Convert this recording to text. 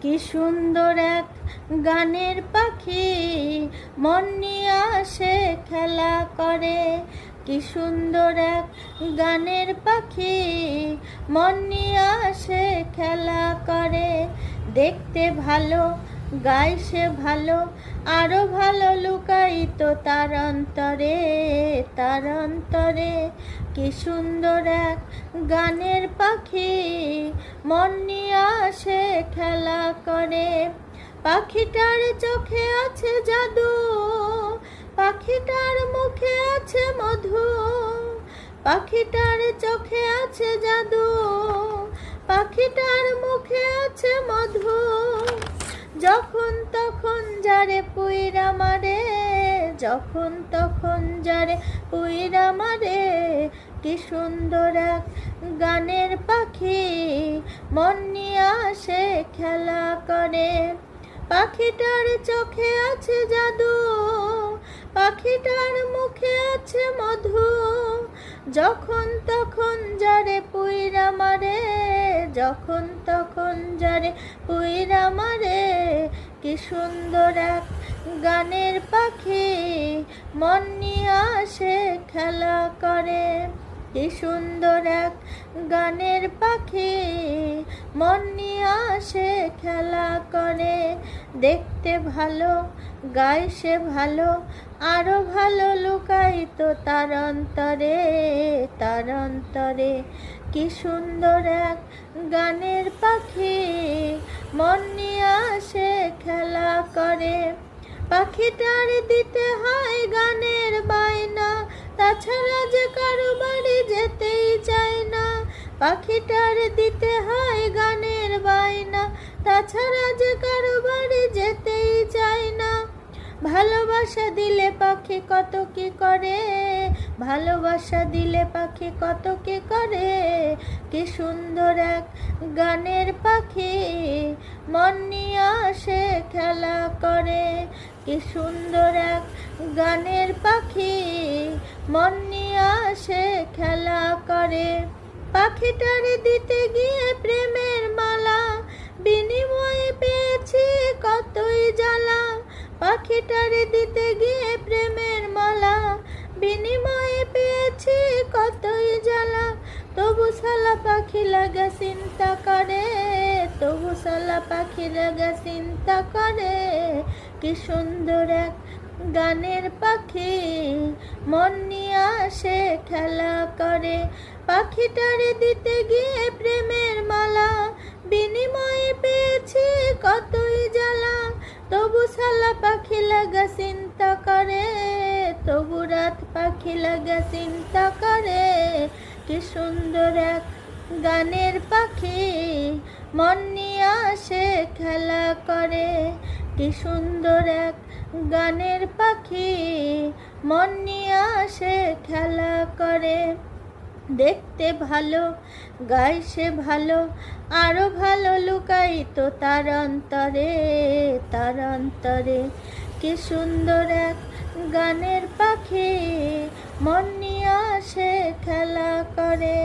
কি সুন্দর এক গানের পাখি মন নিয়ে আসে খেলা করে। কি সুন্দর এক গানের পাখি মন নিয়ে আসে খেলা করে। দেখতে ভালো গায় সে ভালো, আরো ভালো লুকায়িত তার অন্তরে, তার অন্তরে। কি সুন্দর এক গানের পাখি মন নিয়ে আসে খেলা করে। পাখিটার চোখে আছে জাদু, পাখিটার মুখে আছে মধু। পাখিটার চোখে আছে জাদু, পাখিটার মুখে আছে মধু। যখন তখন যারে পুইরা মারে, যখন তখন যারে পুইরা মারে। কি সুন্দর এক গানের পাখি মন নিয়ে আসে খেলা করে। পাখিটার চোখে আছে জাদু, পাখিটার মুখে আছে মধু। যখন তখন যারে পুইরা মারে, যখন তখন যারে পুইরা মারে। কি সুন্দর এক গানের পাখি মন নিয়ে আসে খেলা করে। কি সুন্দর এক গানের পাখি মন নিয়ে আসে খেলা করে। দেখতে ভালো গায় সে ভালো, আরো ভালো লুকায়িত তার অন্তরে, তার অন্তরে। কি সুন্দর এক গানের পাখি মন নিয়ে আসে খেলা করে। পাখিটার দিতে হয় গানের বায়না, তাছাড়া যে কারো বাড়ি যেতেই চায় না। পাখিটার দিতে হয় গানের বায়না, তাছাড়া যে কারো বাড়ি যেতেই চায় না। ভালোবাসা দিলে পাখি কত কি করে, ভালোবাসা দিলে পাখি কত কি করে। কি সুন্দর এক গানের পাখি মন নিয়ে আসে খেলা করে। কি সুন্দর এক গানের পাখি মন নিয়ে আসে খেলা করে। পাখিটার দিতে গিয়ে প্রেমের মালা, বিনিময়ে পেয়েছি কতই জ্বালা। পাখিটার দিতে গিয়ে প্রেমের মালা, বিনিময়ে পেয়েছি কতই জ্বালা। তবু সালা পাখি লাগা চিন্তা করে, তবু সালা পাখি লাগা চিন্তা করে। কি সুন্দর এক গানের পাখি মন নিয়ে আসে খেলা করে। পাখিটার দিতে গিয়ে প্রেমের মালা, বিনিময়ে পেয়েছি কতই জ্বালা। তবু সালা পাখি লাগা চিন্তা করে, তবু রাত পাখি লাগা চিন্তা করে। কি সুন্দর এক গানের পাখি মন নিয়ে আসে খেলা করে। কি সুন্দর এক গানের পাখি মন নিয়ে আসে খেলা করে। দেখতে ভালো গায় সে ভালো, আরো ভালো লুকায়িত তার অন্তরে, তার অন্তরে। কি সুন্দর এক গানের পাখি মন নিয়ে আসে খেলা করে।